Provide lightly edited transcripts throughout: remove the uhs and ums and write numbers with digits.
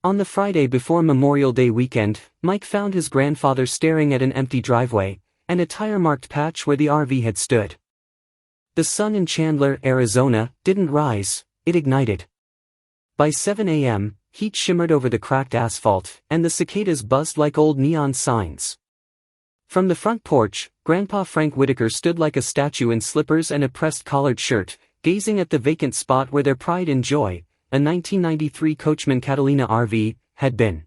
On the Friday before Memorial Day weekend, Mike found his grandfather staring at an empty driveway, and a tire-marked patch where the RV had stood. The sun in Chandler, Arizona, didn't rise, it ignited. By 7 a.m., heat shimmered over the cracked asphalt, and the cicadas buzzed like old neon signs. From the front porch, Grandpa Frank Whitaker stood like a statue in slippers and a pressed collared shirt, gazing at the vacant spot where their pride and joy, a 1993 Coachman Catalina RV, had been.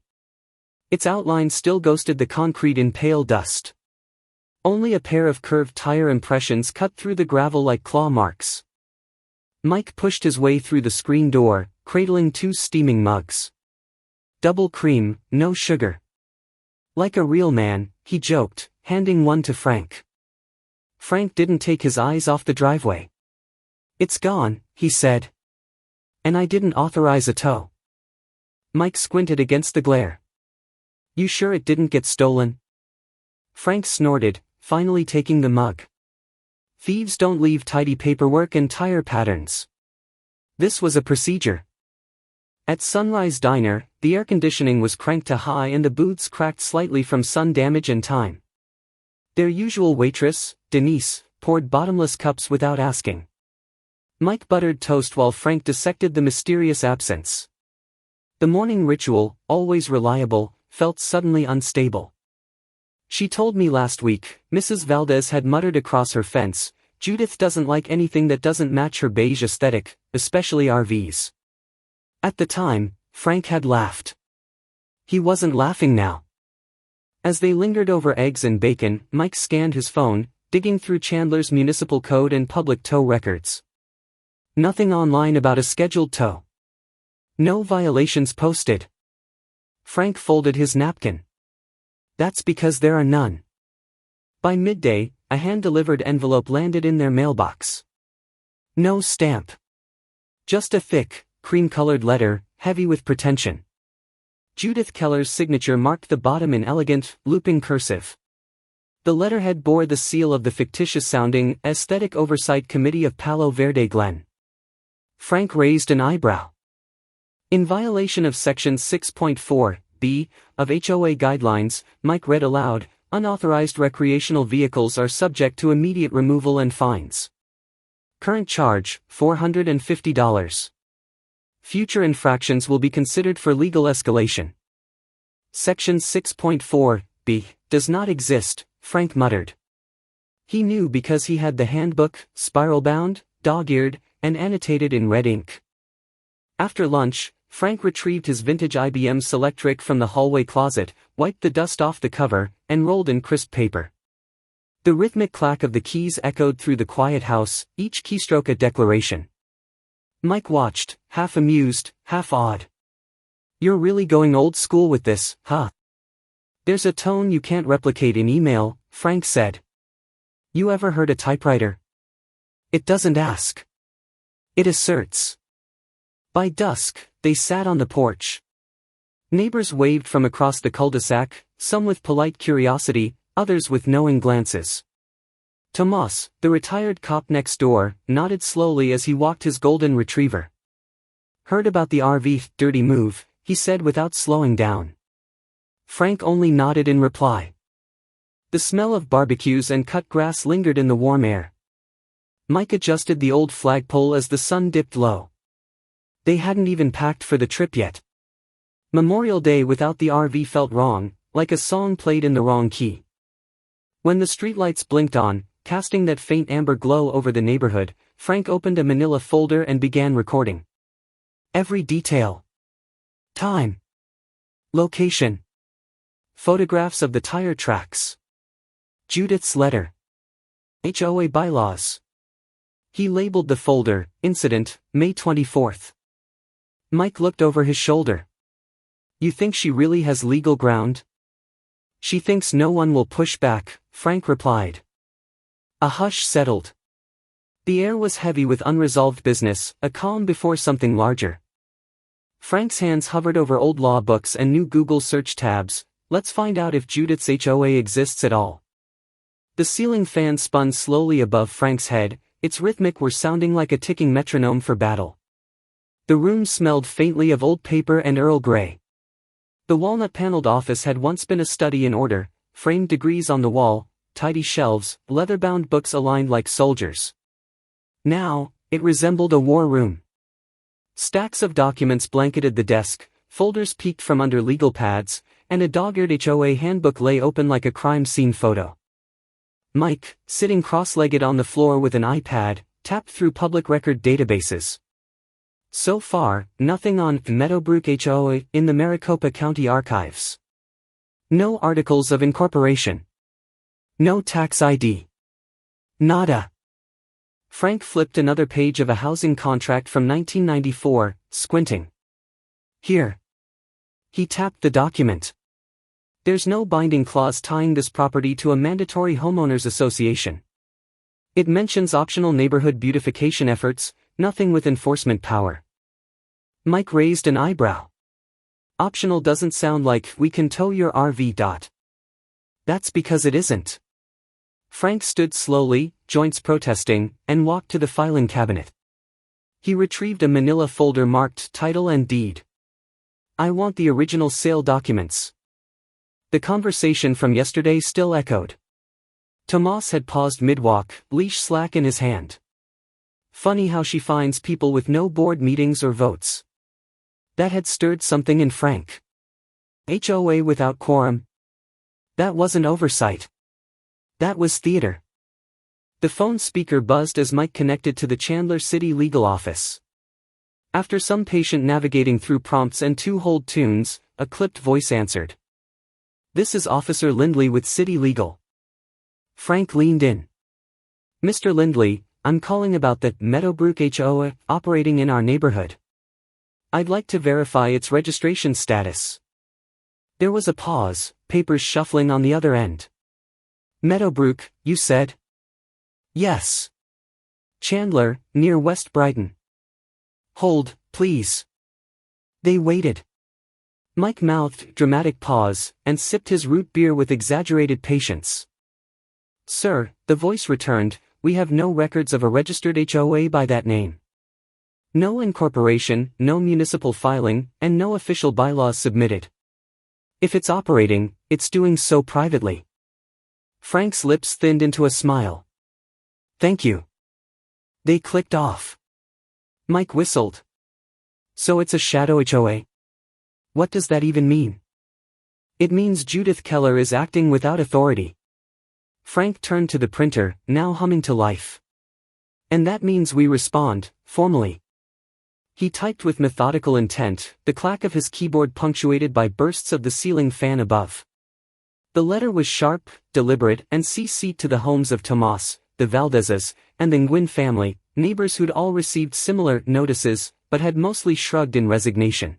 Its outline still ghosted the concrete in pale dust. Only a pair of curved tire impressions cut through the gravel like claw marks. Mike pushed his way through the screen door, cradling 2 steaming mugs. Double cream, no sugar. Like a real man, he joked, handing one to Frank. Frank didn't take his eyes off the driveway. "It's gone," he said. "And I didn't authorize a tow." Mike squinted against the glare. "You sure it didn't get stolen?" Frank snorted, finally taking the mug. "Thieves don't leave tidy paperwork and tire patterns." This was a procedure. At Sunrise Diner, the air conditioning was cranked to high and the booths cracked slightly from sun damage and time. Their usual waitress, Denise, poured bottomless cups without asking. Mike buttered toast while Frank dissected the mysterious absence. The morning ritual, always reliable, felt suddenly unstable. "She told me last week," Mrs. Valdez had muttered across her fence, "Judith doesn't like anything that doesn't match her beige aesthetic, especially RVs." At the time, Frank had laughed. He wasn't laughing now. As they lingered over eggs and bacon, Mike scanned his phone, digging through Chandler's municipal code and public tow records. Nothing online about a scheduled tow. No violations posted. Frank folded his napkin. That's because there are none. By midday, a hand-delivered envelope landed in their mailbox. No stamp. Just a thick, cream-colored letter, heavy with pretension. Judith Keller's signature marked the bottom in elegant, looping cursive. The letterhead bore the seal of the fictitious-sounding Aesthetic Oversight Committee of Palo Verde Glen. Frank raised an eyebrow. In violation of Section 6.4b of HOA guidelines, Mike read aloud, "Unauthorized recreational vehicles are subject to immediate removal and fines. Current charge, $450. Future infractions will be considered for legal escalation." Section 6.4b does not exist, Frank muttered. He knew because he had the handbook, spiral-bound, dog-eared, and annotated in red ink. After lunch, Frank retrieved his vintage IBM Selectric from the hallway closet, wiped the dust off the cover, and rolled in crisp paper. The rhythmic clack of the keys echoed through the quiet house, each keystroke a declaration. Mike watched, half amused, half awed. "You're really going old school with this, huh? There's a tone you can't replicate in email," Frank said. "You ever heard a typewriter? It doesn't ask. It asserts." By dusk, they sat on the porch. Neighbors waved from across the cul-de-sac, some with polite curiosity, others with knowing glances. Tomas, the retired cop next door, nodded slowly as he walked his golden retriever. "Heard about the RV, dirty move," he said without slowing down. Frank only nodded in reply. The smell of barbecues and cut grass lingered in the warm air. Mike adjusted the old flagpole as the sun dipped low. They hadn't even packed for the trip yet. Memorial Day without the RV felt wrong, like a song played in the wrong key. When the streetlights blinked on, casting that faint amber glow over the neighborhood, Frank opened a manila folder and began recording. Every detail. Time. Location. Photographs of the tire tracks. Judith's letter. HOA bylaws. He labeled the folder, Incident, May 24th. Mike looked over his shoulder. "You think she really has legal ground?" "She thinks no one will push back," Frank replied. A hush settled. The air was heavy with unresolved business, a calm before something larger. Frank's hands hovered over old law books and new Google search tabs. Let's find out if Judith's HOA exists at all. The ceiling fan spun slowly above Frank's head, its rhythmic whir sounding like a ticking metronome for battle. The room smelled faintly of old paper and Earl Grey. The walnut-paneled office had once been a study in order, framed degrees on the wall, tidy shelves, leather-bound books aligned like soldiers. Now, it resembled a war room. Stacks of documents blanketed the desk, folders peeked from under legal pads, and a dog-eared HOA handbook lay open like a crime scene photo. Mike, sitting cross-legged on the floor with an iPad, tapped through public record databases. So far, nothing on Meadowbrook HOA in the Maricopa County Archives. No articles of incorporation. No tax ID. Nada. Frank flipped another page of a housing contract from 1994, squinting. Here. He tapped the document. There's no binding clause tying this property to a mandatory homeowners association. It mentions optional neighborhood beautification efforts, nothing with enforcement power. Mike raised an eyebrow. Optional doesn't sound like we can tow your RV. That's because it isn't. Frank stood slowly, joints protesting, and walked to the filing cabinet. He retrieved a manila folder marked title and deed. I want the original sale documents. The conversation from yesterday still echoed. Tomas had paused mid-walk, leash slack in his hand. Funny how she finds people with no board meetings or votes. That had stirred something in Frank. HOA without quorum? That wasn't oversight. That was theater. The phone speaker buzzed as Mike connected to the Chandler City legal office. After some patient navigating through prompts and two hold tunes, a clipped voice answered. This is Officer Lindley with City Legal. Frank leaned in. Mr. Lindley, I'm calling about that Meadowbrook HOA operating in our neighborhood. I'd like to verify its registration status. There was a pause, papers shuffling on the other end. Meadowbrook, you said? Yes. Chandler, near West Brighton. Hold, please. They waited. Mike mouthed dramatic pause, and sipped his root beer with exaggerated patience. Sir, the voice returned, we have no records of a registered HOA by that name. No incorporation, no municipal filing, and no official bylaws submitted. If it's operating, it's doing so privately. Frank's lips thinned into a smile. Thank you. They clicked off. Mike whistled. So it's a shadow HOA? What does that even mean? It means Judith Keller is acting without authority. Frank turned to the printer, now humming to life. And that means we respond, formally. He typed with methodical intent, the clack of his keyboard punctuated by bursts of the ceiling fan above. The letter was sharp, deliberate, and CC'd to the homes of Tomas, the Valdezes, and the Nguyen family, neighbors who'd all received similar notices, but had mostly shrugged in resignation.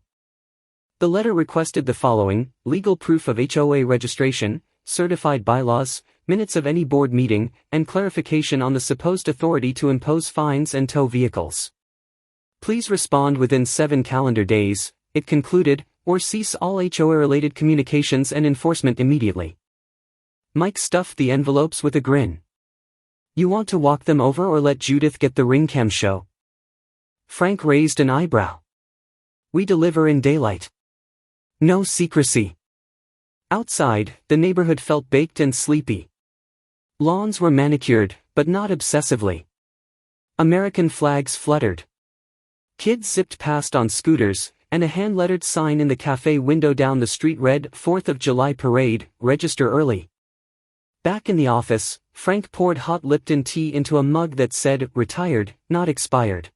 The letter requested the following: legal proof of HOA registration, certified bylaws, minutes of any board meeting, and clarification on the supposed authority to impose fines and tow vehicles. Please respond within 7 calendar days, it concluded, or cease all HOA-related communications and enforcement immediately. Mike stuffed the envelopes with a grin. You want to walk them over or let Judith get the ring cam show? Frank raised an eyebrow. We deliver in daylight. No secrecy. Outside, the neighborhood felt baked and sleepy. Lawns were manicured, but not obsessively. American flags fluttered. Kids zipped past on scooters, and a hand-lettered sign in the cafe window down the street read, 4th of July Parade, register early. Back in the office, Frank poured hot Lipton tea into a mug that said, retired, not expired.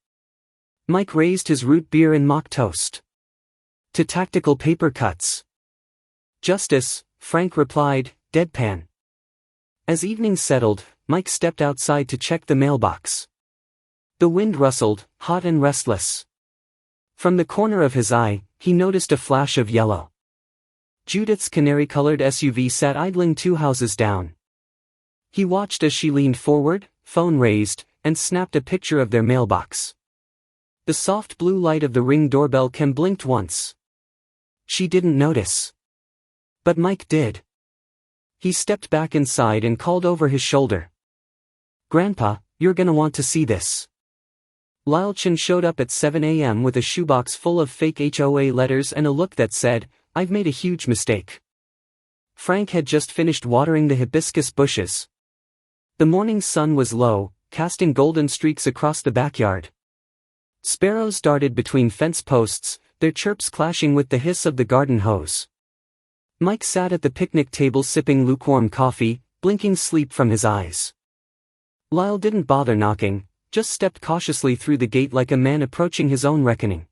Mike raised his root beer and mock toast. To tactical paper cuts. Justice, Frank replied, deadpan. As evening settled, Mike stepped outside to check the mailbox. The wind rustled, hot and restless. From the corner of his eye, he noticed a flash of yellow. Judith's canary-colored SUV sat idling 2 houses down. He watched as she leaned forward, phone raised, and snapped a picture of their mailbox. The soft blue light of the Ring doorbell cam blinked once. She didn't notice. But Mike did. He stepped back inside and called over his shoulder. Grandpa, you're gonna want to see this. Lyle Chen showed up at 7 a.m. with a shoebox full of fake HOA letters and a look that said, I've made a huge mistake. Frank had just finished watering the hibiscus bushes. The morning sun was low, casting golden streaks across the backyard. Sparrows darted between fence posts, their chirps clashing with the hiss of the garden hose. Mike sat at the picnic table sipping lukewarm coffee, blinking sleep from his eyes. Lyle didn't bother knocking, just stepped cautiously through the gate like a man approaching his own reckoning.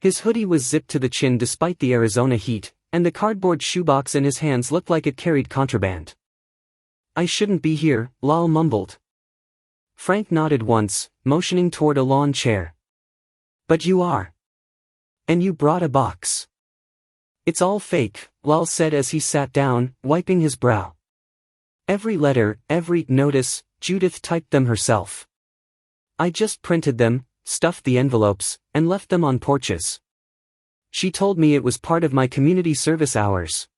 His hoodie was zipped to the chin despite the Arizona heat, and the cardboard shoebox in his hands looked like it carried contraband. "I shouldn't be here," Lyle mumbled. Frank nodded once, motioning toward a lawn chair. "But you are. And you brought a box." "It's all fake," Lyle said as he sat down, wiping his brow. "Every letter, every notice, Judith typed them herself. I just printed them, stuffed the envelopes, and left them on porches. She told me it was part of my community service hours."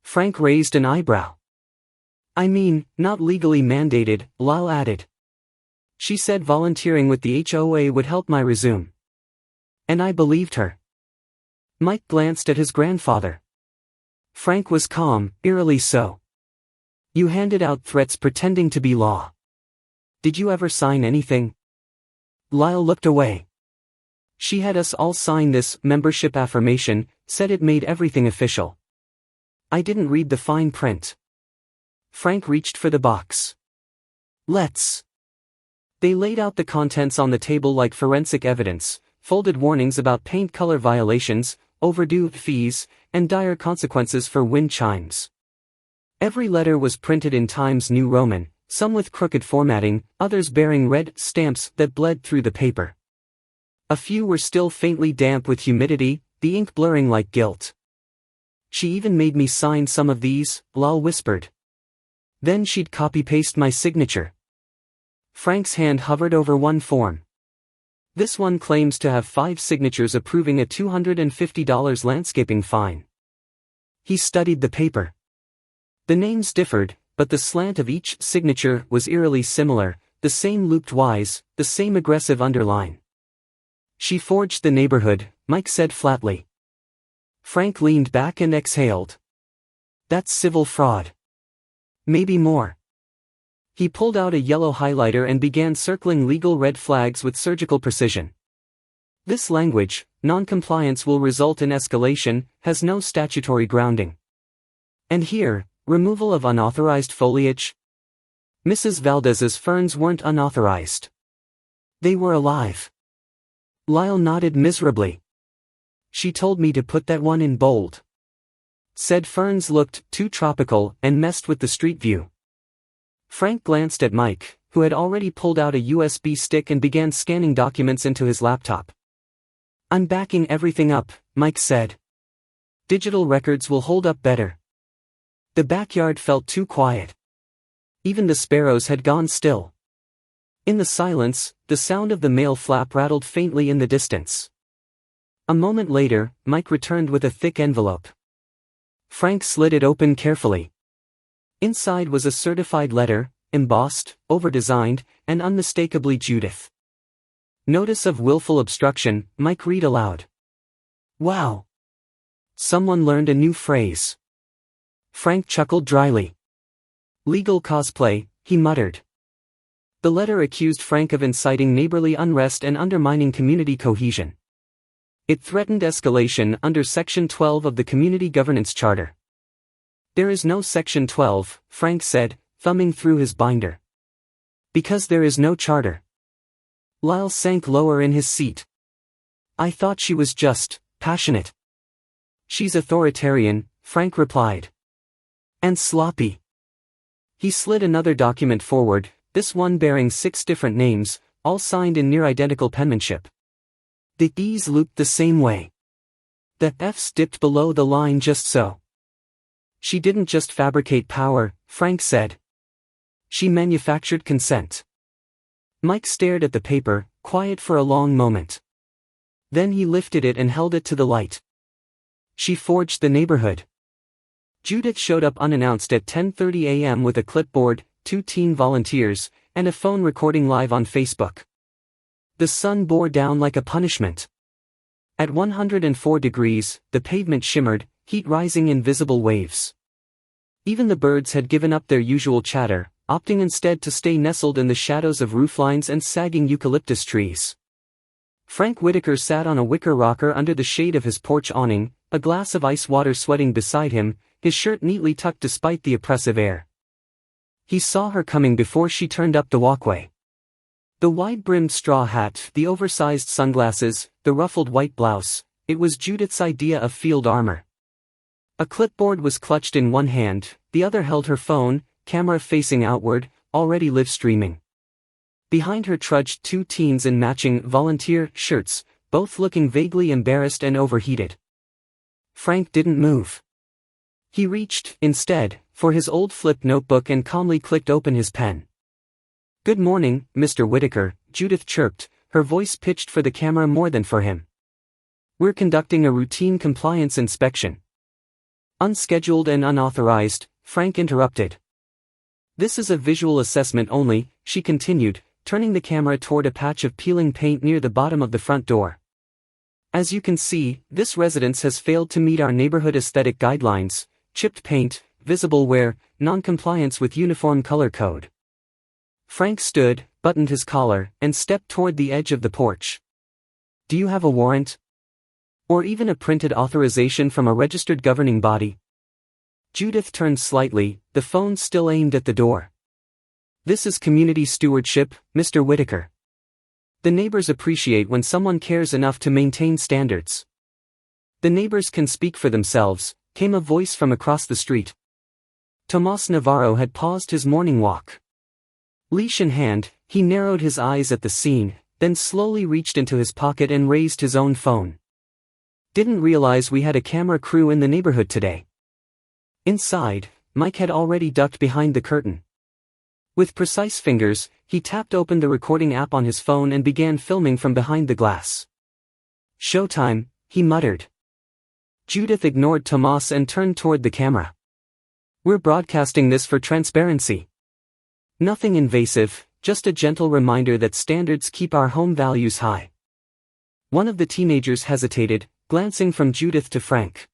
Frank raised an eyebrow. "I mean, not legally mandated," Lyle added. "She said volunteering with the HOA would help my resume. And I believed her." Mike glanced at his grandfather. Frank was calm, eerily so. "You handed out threats pretending to be law. Did you ever sign anything?" Lyle looked away. "She had us all sign this membership affirmation, said it made everything official. I didn't read the fine print." Frank reached for the box. "Let's." They laid out the contents on the table like forensic evidence, folded warnings about paint color violations, overdue fees, and dire consequences for wind chimes. Every letter was printed in Times New Roman, some with crooked formatting, others bearing red stamps that bled through the paper. A few were still faintly damp with humidity, the ink blurring like gilt. "She even made me sign some of these," Lyle whispered. "Then she'd copy-paste my signature." Frank's hand hovered over one form. "This one claims to have 5 signatures approving a $250 landscaping fine." He studied the paper. The names differed, but the slant of each signature was eerily similar, the same looped Ys, the same aggressive underline. "She forged the neighborhood," Mike said flatly. Frank leaned back and exhaled. "That's civil fraud. Maybe more." He pulled out a yellow highlighter and began circling legal red flags with surgical precision. "This language, non-compliance will result in escalation, has no statutory grounding. And here, removal of unauthorized foliage. Mrs. Valdez's ferns weren't unauthorized. They were alive." Lyle nodded miserably. "She told me to put that one in bold. Said ferns looked too tropical and messed with the street view." Frank glanced at Mike, who had already pulled out a USB stick and began scanning documents into his laptop. "I'm backing everything up," Mike said. "Digital records will hold up better." The backyard felt too quiet. Even the sparrows had gone still. In the silence, the sound of the mail flap rattled faintly in the distance. A moment later, Mike returned with a thick envelope. Frank slid it open carefully. Inside was a certified letter, embossed, overdesigned, and unmistakably Judith. "Notice of willful obstruction," Mike read aloud. "Wow. Someone learned a new phrase." Frank chuckled dryly. "Legal cosplay," he muttered. The letter accused Frank of inciting neighborly unrest and undermining community cohesion. It threatened escalation under Section 12 of the Community Governance Charter. "There is no Section 12, Frank said, thumbing through his binder. "Because there is no charter." Lyle sank lower in his seat. "I thought she was just passionate." "She's authoritarian," Frank replied. "And sloppy." He slid another document forward, this one bearing 6 different names, all signed in near-identical penmanship. The E's looped the same way. The F's dipped below the line just so. "She didn't just fabricate power," Frank said. "She manufactured consent." Mike stared at the paper, quiet for a long moment. Then he lifted it and held it to the light. "She forged the neighborhood." Judith showed up unannounced at 10:30 a.m. with a clipboard, 2 teen volunteers, and a phone recording live on Facebook. The sun bore down like a punishment. At 104 degrees, the pavement shimmered, heat rising in visible waves. Even the birds had given up their usual chatter, opting instead to stay nestled in the shadows of rooflines and sagging eucalyptus trees. Frank Whitaker sat on a wicker rocker under the shade of his porch awning, a glass of ice water sweating beside him, his shirt neatly tucked despite the oppressive air. He saw her coming before she turned up the walkway. The wide-brimmed straw hat, the oversized sunglasses, the ruffled white blouse, it was Judith's idea of field armor. A clipboard was clutched in one hand, the other held her phone, camera facing outward, already live streaming. Behind her trudged two teens in matching volunteer shirts, both looking vaguely embarrassed and overheated. Frank didn't move. He reached, instead, for his old flip notebook and calmly clicked open his pen. "Good morning, Mr. Whitaker," Judith chirped, her voice pitched for the camera more than for him. "We're conducting a routine compliance inspection." "Unscheduled and unauthorized," Frank interrupted. "This is a visual assessment only," she continued, turning the camera toward a patch of peeling paint near the bottom of the front door. "As you can see, this residence has failed to meet our neighborhood aesthetic guidelines: chipped paint, visible wear, non-compliance with uniform color code." Frank stood, buttoned his collar, and stepped toward the edge of the porch. "Do you have a warrant? Or even a printed authorization from a registered governing body?" Judith turned slightly, the phone still aimed at the door. "This is community stewardship, Mr. Whitaker. The neighbors appreciate when someone cares enough to maintain standards." "The neighbors can speak for themselves," came a voice from across the street. Tomas Navarro had paused his morning walk. Leash in hand, he narrowed his eyes at the scene, then slowly reached into his pocket and raised his own phone. "Didn't realize we had a camera crew in the neighborhood today." Inside, Mike had already ducked behind the curtain. With precise fingers, he tapped open the recording app on his phone and began filming from behind the glass. "Showtime," he muttered. Judith ignored Tomas and turned toward the camera. "We're broadcasting this for transparency. Nothing invasive, just a gentle reminder that standards keep our home values high." One of the teenagers hesitated, glancing from Judith to Frank.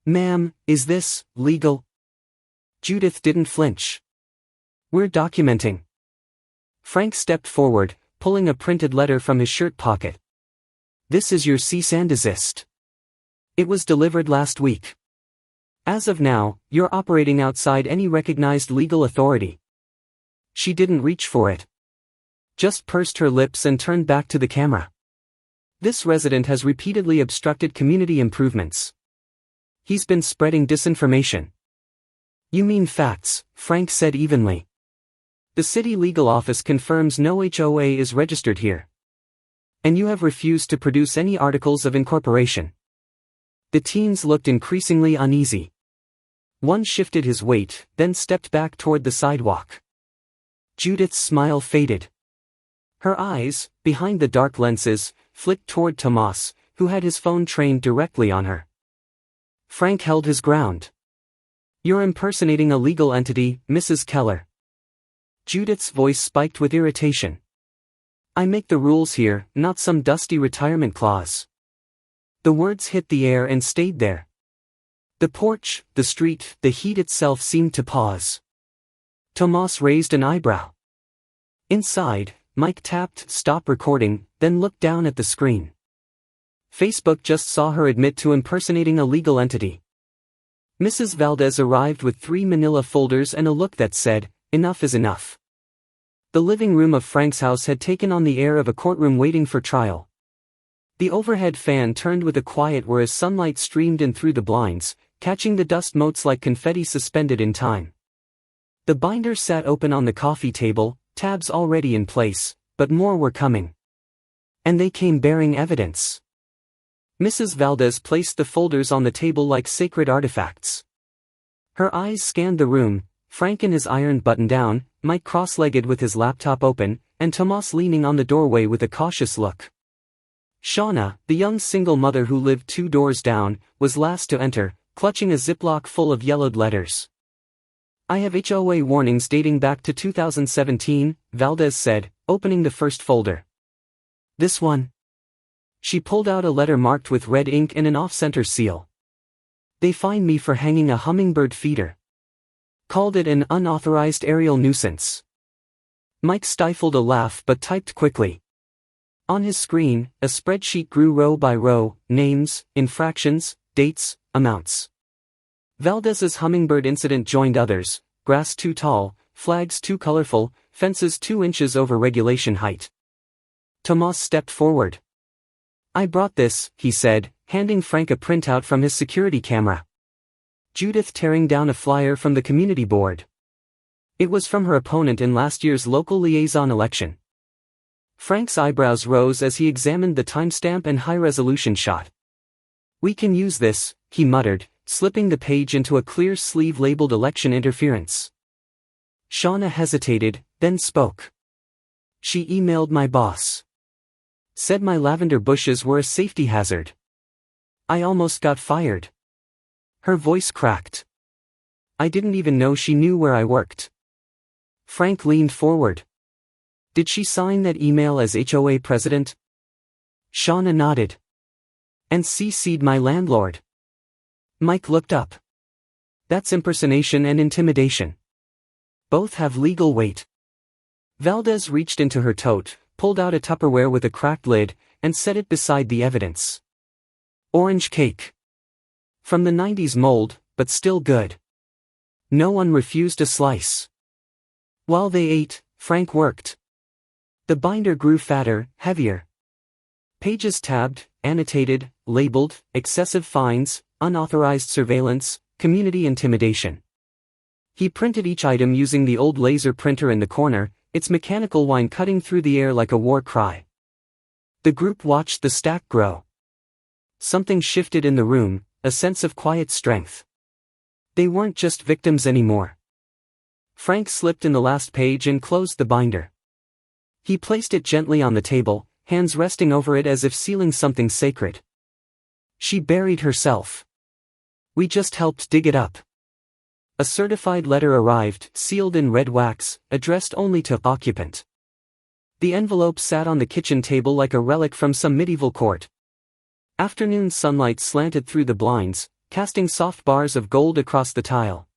"Ma'am, is this legal?" Judith didn't flinch. "We're documenting." Frank stepped forward, pulling a printed letter from his shirt pocket. "This is your cease and desist. It was delivered last week. As of now, you're operating outside any recognized legal authority." She didn't reach for it. Just pursed her lips and turned back to the camera. "This resident has repeatedly obstructed community improvements. He's been spreading disinformation." "You mean facts," Frank said evenly. "The city legal office confirms no HOA is registered here. And you have refused to produce any articles of incorporation." The teens looked increasingly uneasy. One shifted his weight, then stepped back toward the sidewalk. Judith's smile faded. Her eyes, behind the dark lenses, flicked toward Tomas, who had his phone trained directly on her. Frank held his ground. "You're impersonating a legal entity, Mrs. Keller." Judith's voice spiked with irritation. "I make the rules here, not some dusty retirement clause." The words hit the air and stayed there. The porch, the street, the heat itself seemed to pause. Tomas raised an eyebrow. Inside, Mike tapped "Stop recording," then looked down at the screen. Facebook just saw her admit to impersonating a legal entity. Mrs. Valdez arrived with 3 manila folders and a look that said, "Enough is enough." The living room of Frank's house had taken on the air of a courtroom waiting for trial. The overhead fan turned with a quiet whir as sunlight streamed in through the blinds, catching the dust motes like confetti suspended in time. The binder sat open on the coffee table, tabs already in place, but more were coming. And they came bearing evidence. Mrs. Valdez placed the folders on the table like sacred artifacts. Her eyes scanned the room, Frank in his iron button-down, Mike cross-legged with his laptop open, and Tomas leaning on the doorway with a cautious look. Shauna, the young single mother who lived 2 doors down, was last to enter, clutching a Ziploc full of yellowed letters. "I have HOA warnings dating back to 2017, Valdez said, opening the first folder. "This one?" She pulled out a letter marked with red ink and an off-center seal. They fined me for hanging a hummingbird feeder. Called it an unauthorized aerial nuisance. Mike stifled a laugh but typed quickly. On his screen, a spreadsheet grew row by row: names, infractions, dates, amounts. Valdez's hummingbird incident joined others: grass too tall, flags too colorful, fences 2 inches over regulation height. Tomas stepped forward. "I brought this," he said, handing Frank a printout from his security camera. Judith tearing down a flyer from the community board. It was from her opponent in last year's local liaison election. Frank's eyebrows rose as he examined the timestamp and high-resolution shot. "We can use this," he muttered, slipping the page into a clear sleeve labeled election interference. Shauna hesitated, then spoke. "She emailed my boss. Said my lavender bushes were a safety hazard. I almost got fired." Her voice cracked. "I didn't even know she knew where I worked." Frank leaned forward. "Did she sign that email as HOA president?" Shauna nodded. "And CC'd my landlord." Mike looked up. "That's impersonation and intimidation. Both have legal weight." Valdez reached into her tote, pulled out a Tupperware with a cracked lid, and set it beside the evidence. Orange cake. From the 90s mold, but still good. No one refused a slice. While they ate, Frank worked. The binder grew fatter, heavier. Pages tabbed, annotated, labeled: excessive fines, unauthorized surveillance, community intimidation. He printed each item using the old laser printer in the corner, its mechanical whine cutting through the air like a war cry. The group watched the stack grow. Something shifted in the room, a sense of quiet strength. They weren't just victims anymore. Frank slipped in the last page and closed the binder. He placed it gently on the table, hands resting over it as if sealing something sacred. "She buried herself. We just helped dig it up." A certified letter arrived, sealed in red wax, addressed only to occupant. The envelope sat on the kitchen table like a relic from some medieval court. Afternoon sunlight slanted through the blinds, casting soft bars of gold across the tile.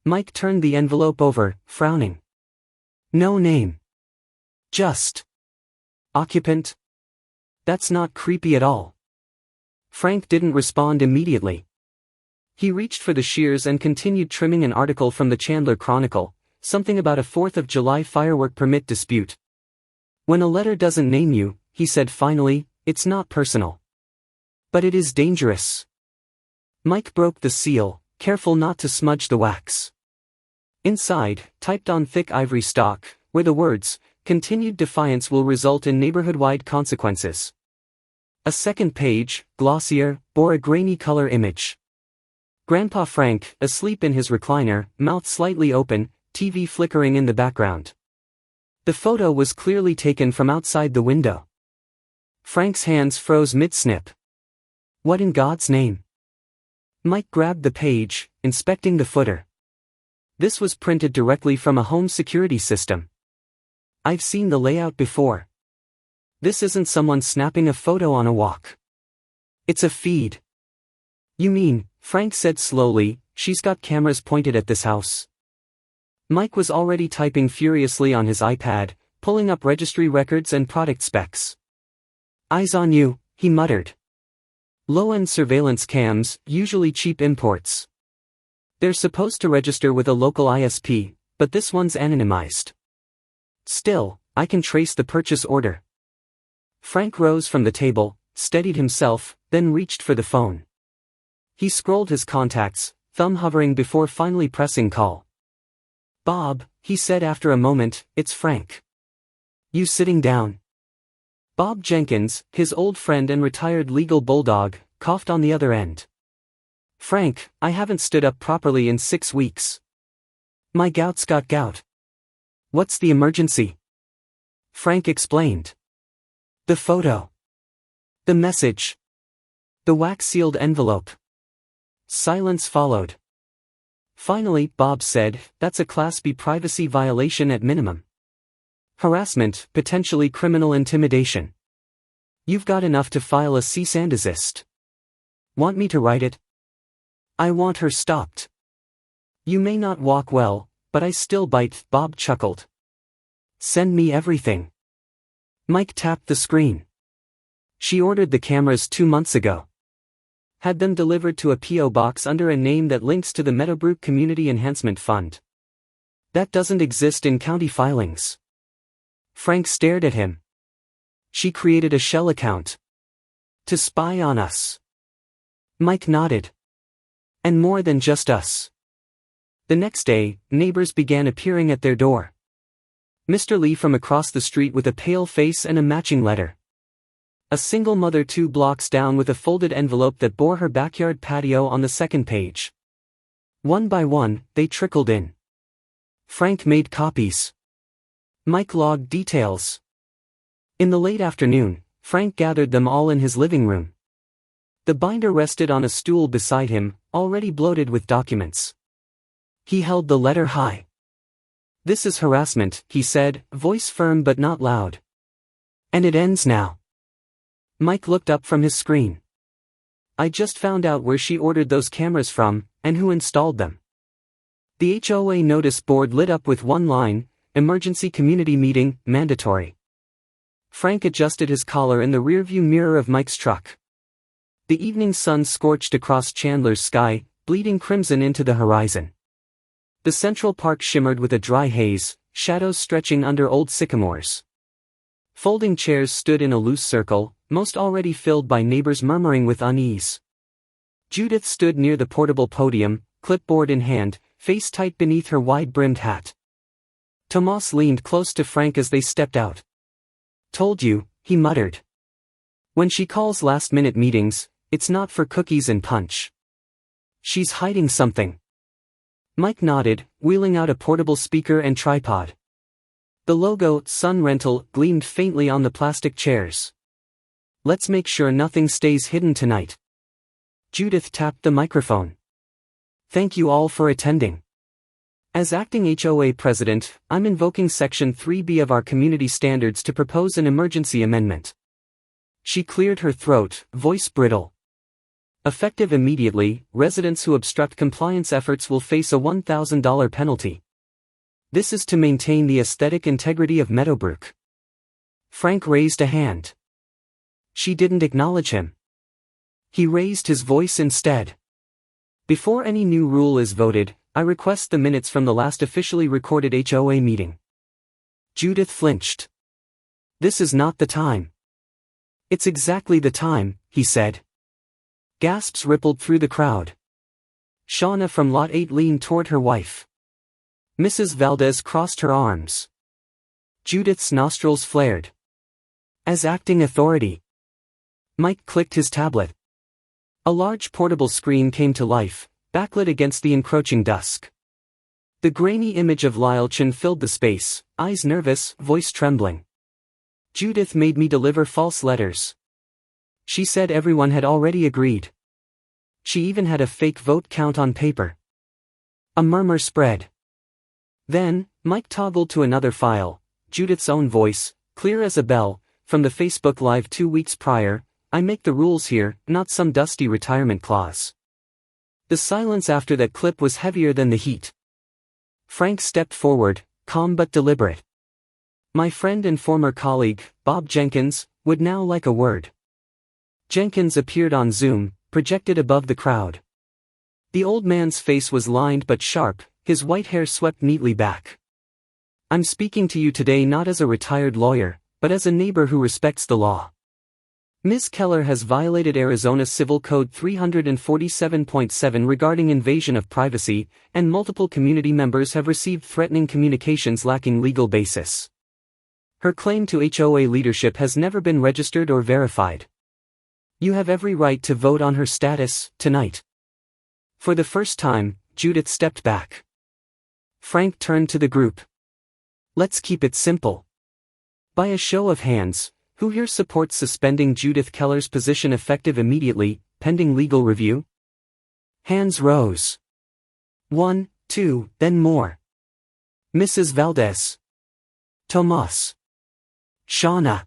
Mike turned the envelope over, frowning. No name. Just occupant. That's not creepy at all. Frank didn't respond immediately. He reached for the shears and continued trimming an article from the Chandler Chronicle, something about a 4th of July firework permit dispute. "When a letter doesn't name you," he said finally, "it's not personal. But it is dangerous." Mike broke the seal, careful not to smudge the wax. Inside, typed on thick ivory stock, were the words, "Continued defiance will result in neighborhood-wide consequences." A second page, glossier, bore a grainy color image. Grandpa Frank, asleep in his recliner, mouth slightly open, TV flickering in the background. The photo was clearly taken from outside the window. Frank's hands froze mid-snip. What in God's name? Mike grabbed the page, inspecting the footer. This was printed directly from a home security system. I've seen the layout before. This isn't someone snapping a photo on a walk. It's a feed. You mean, Frank said slowly, she's got cameras pointed at this house. Mike was already typing furiously on his iPad, pulling up registry records and product specs. Eyes on you, he muttered. Low-end surveillance cams, usually cheap imports. They're supposed to register with a local ISP, but this one's anonymized. Still, I can trace the purchase order. Frank rose from the table, steadied himself, then reached for the phone. He scrolled his contacts, thumb hovering before finally pressing call. Bob, he said after a moment, it's Frank. You sitting down? Bob Jenkins, his old friend and retired legal bulldog, coughed on the other end. Frank, I haven't stood up properly in 6 weeks. My gout's got gout. What's the emergency? Frank explained. The photo. The message. The wax-sealed envelope. Silence followed. Finally, Bob said, that's a Class B privacy violation at minimum. Harassment, potentially criminal intimidation. You've got enough to file a cease and desist. Want me to write it? I want her stopped. You may not walk well, but I still bite, Bob chuckled. Send me everything. Mike tapped the screen. She ordered the cameras 2 months ago. Had them delivered to a P.O. box under a name that links to the Meadowbrook Community Enhancement Fund. That doesn't exist in county filings. Frank stared at him. She created a shell account. To spy on us. Mike nodded. And more than just us. The next day, neighbors began appearing at their door. Mr. Lee from across the street with a pale face and a matching letter. A single mother 2 blocks down with a folded envelope that bore her backyard patio on the second page. One by one, they trickled in. Frank made copies. Mike logged details. In the late afternoon, Frank gathered them all in his living room. The binder rested on a stool beside him, already bloated with documents. He held the letter high. This is harassment, he said, voice firm but not loud. And it ends now. Mike looked up from his screen. I just found out where she ordered those cameras from, and who installed them. The HOA notice board lit up with one line, emergency community meeting, mandatory. Frank adjusted his collar in the rearview mirror of Mike's truck. The evening sun scorched across Chandler's sky, bleeding crimson into the horizon. The Central Park shimmered with a dry haze, shadows stretching under old sycamores. Folding chairs stood in a loose circle, most already filled by neighbors murmuring with unease. Judith stood near the portable podium, clipboard in hand, face tight beneath her wide-brimmed hat. Tomas leaned close to Frank as they stepped out. Told you, he muttered. When she calls last-minute meetings, it's not for cookies and punch. She's hiding something. Mike nodded, wheeling out a portable speaker and tripod. The logo, Sun Rental, gleamed faintly on the plastic chairs. Let's make sure nothing stays hidden tonight. Judith tapped the microphone. Thank you all for attending. As acting HOA president, I'm invoking Section 3B of our community standards to propose an emergency amendment. She cleared her throat, voice brittle. Effective immediately, residents who obstruct compliance efforts will face a $1,000 penalty. This is to maintain the aesthetic integrity of Meadowbrook. Frank raised a hand. She didn't acknowledge him. He raised his voice instead. Before any new rule is voted, I request the minutes from the last officially recorded HOA meeting. Judith flinched. This is not the time. It's exactly the time, he said. Gasps rippled through the crowd. Shauna from Lot 8 leaned toward her wife. Mrs. Valdez crossed her arms. Judith's nostrils flared. As acting authority. Mike clicked his tablet. A large portable screen came to life, backlit against the encroaching dusk. The grainy image of Lyle Chin filled the space, eyes nervous, voice trembling. Judith made me deliver false letters. She said everyone had already agreed. She even had a fake vote count on paper. A murmur spread. Then, Mike toggled to another file, Judith's own voice, clear as a bell, from the Facebook Live 2 weeks prior. I make the rules here, not some dusty retirement clause. The silence after that clip was heavier than the heat. Frank stepped forward, calm but deliberate. My friend and former colleague, Bob Jenkins, would now like a word. Jenkins appeared on Zoom, projected above the crowd. The old man's face was lined but sharp, his white hair swept neatly back. I'm speaking to you today not as a retired lawyer, but as a neighbor who respects the law. Ms. Keller has violated Arizona Civil Code 347.7 regarding invasion of privacy, and multiple community members have received threatening communications lacking legal basis. Her claim to HOA leadership has never been registered or verified. You have every right to vote on her status, tonight. For the first time, Judith stepped back. Frank turned to the group. Let's keep it simple. By a show of hands, who here supports suspending Judith Keller's position effective immediately, pending legal review? Hands rose. 1, 2, then more. Mrs. Valdez. Tomas. Shauna.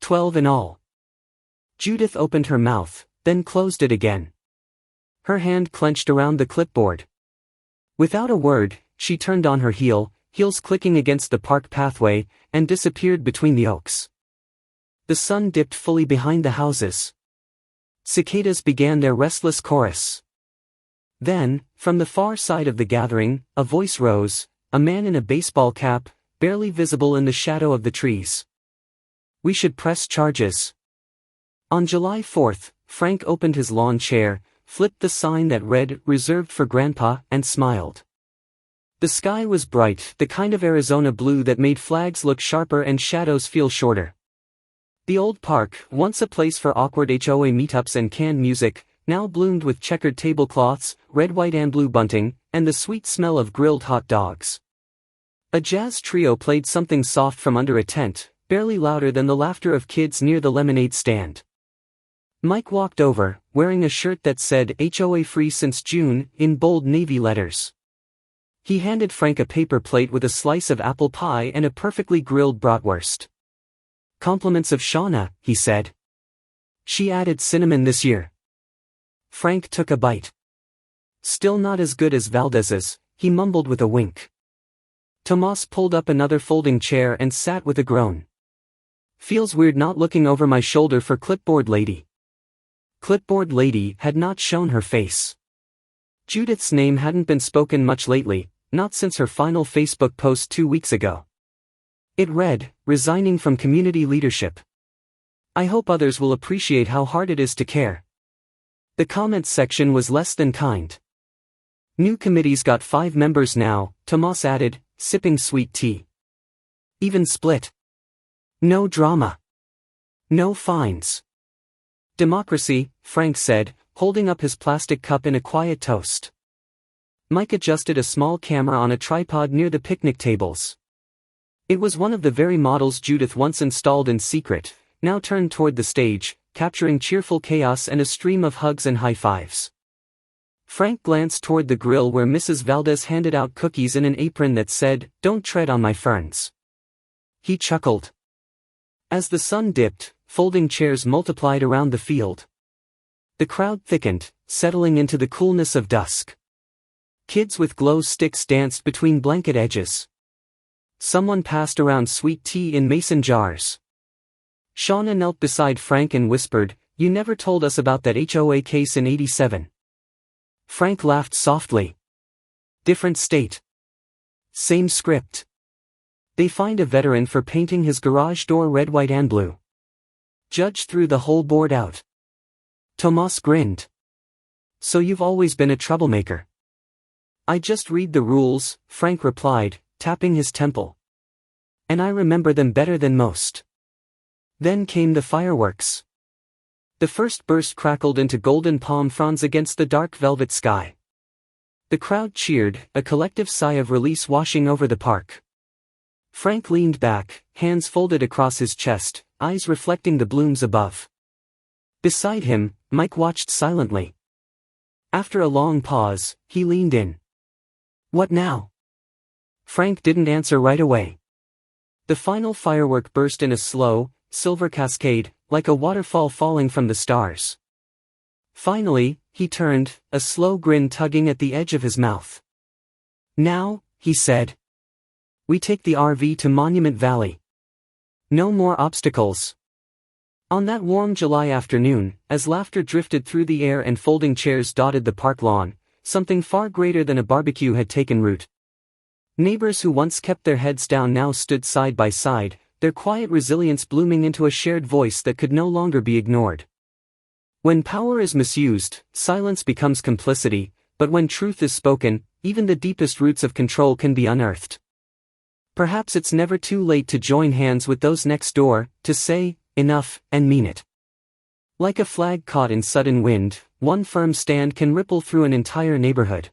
12 in all. Judith opened her mouth, then closed it again. Her hand clenched around the clipboard. Without a word, she turned on her heel, heels clicking against the park pathway, and disappeared between the oaks. The sun dipped fully behind the houses. Cicadas began their restless chorus. Then, from the far side of the gathering, a voice rose, a man in a baseball cap, barely visible in the shadow of the trees. "We should press charges." On July 4th, Frank opened his lawn chair, flipped the sign that read, "Reserved for Grandpa," and smiled. The sky was bright, the kind of Arizona blue that made flags look sharper and shadows feel shorter. The old park, once a place for awkward HOA meetups and canned music, now bloomed with checkered tablecloths, red, white and blue bunting, and the sweet smell of grilled hot dogs. A jazz trio played something soft from under a tent, barely louder than the laughter of kids near the lemonade stand. Mike walked over, wearing a shirt that said HOA free since June, in bold navy letters. He handed Frank a paper plate with a slice of apple pie and a perfectly grilled bratwurst. "Compliments of Shauna," he said. "She added cinnamon this year." Frank took a bite. "Still not as good as Valdez's," he mumbled with a wink. Tomas pulled up another folding chair and sat with a groan. "Feels weird not looking over my shoulder for Clipboard Lady." Clipboard Lady had not shown her face. Judith's name hadn't been spoken much lately, not since her final Facebook post 2 weeks ago. It read, "Resigning from community leadership. I hope others will appreciate how hard it is to care." The comments section was less than kind. "New committee's got 5 members now," Tomas added, sipping sweet tea. "Even split. No drama. No fines. Democracy," Frank said, holding up his plastic cup in a quiet toast. Mike adjusted a small camera on a tripod near the picnic tables. It was one of the very models Judith once installed in secret, now turned toward the stage, capturing cheerful chaos and a stream of hugs and high fives. Frank glanced toward the grill where Mrs. Valdez handed out cookies in an apron that said, "Don't tread on my ferns." He chuckled. As the sun dipped, folding chairs multiplied around the field. The crowd thickened, settling into the coolness of dusk. Kids with glow sticks danced between blanket edges. Someone passed around sweet tea in mason jars. Shauna knelt beside Frank and whispered, "You never told us about that HOA case in '87. Frank laughed softly. "Different state. Same script. They fined a veteran for painting his garage door red, white and blue. Judge threw the whole board out." Tomas grinned. "So you've always been a troublemaker." "I just read the rules," Frank replied, tapping his temple. "And I remember them better than most." Then came the fireworks. The first burst crackled into golden palm fronds against the dark velvet sky. The crowd cheered, a collective sigh of release washing over the park. Frank leaned back, hands folded across his chest, eyes reflecting the blooms above. Beside him, Mike watched silently. After a long pause, he leaned in. "What now?" Frank didn't answer right away. The final firework burst in a slow, silver cascade, like a waterfall falling from the stars. Finally, he turned, a slow grin tugging at the edge of his mouth. "Now," he said, "we take the RV to Monument Valley. No more obstacles." On that warm July afternoon, as laughter drifted through the air and folding chairs dotted the park lawn, something far greater than a barbecue had taken root. Neighbors who once kept their heads down now stood side by side, their quiet resilience blooming into a shared voice that could no longer be ignored. When power is misused, silence becomes complicity, but when truth is spoken, even the deepest roots of control can be unearthed. Perhaps it's never too late to join hands with those next door, to say, enough, and mean it. Like a flag caught in sudden wind, one firm stand can ripple through an entire neighborhood.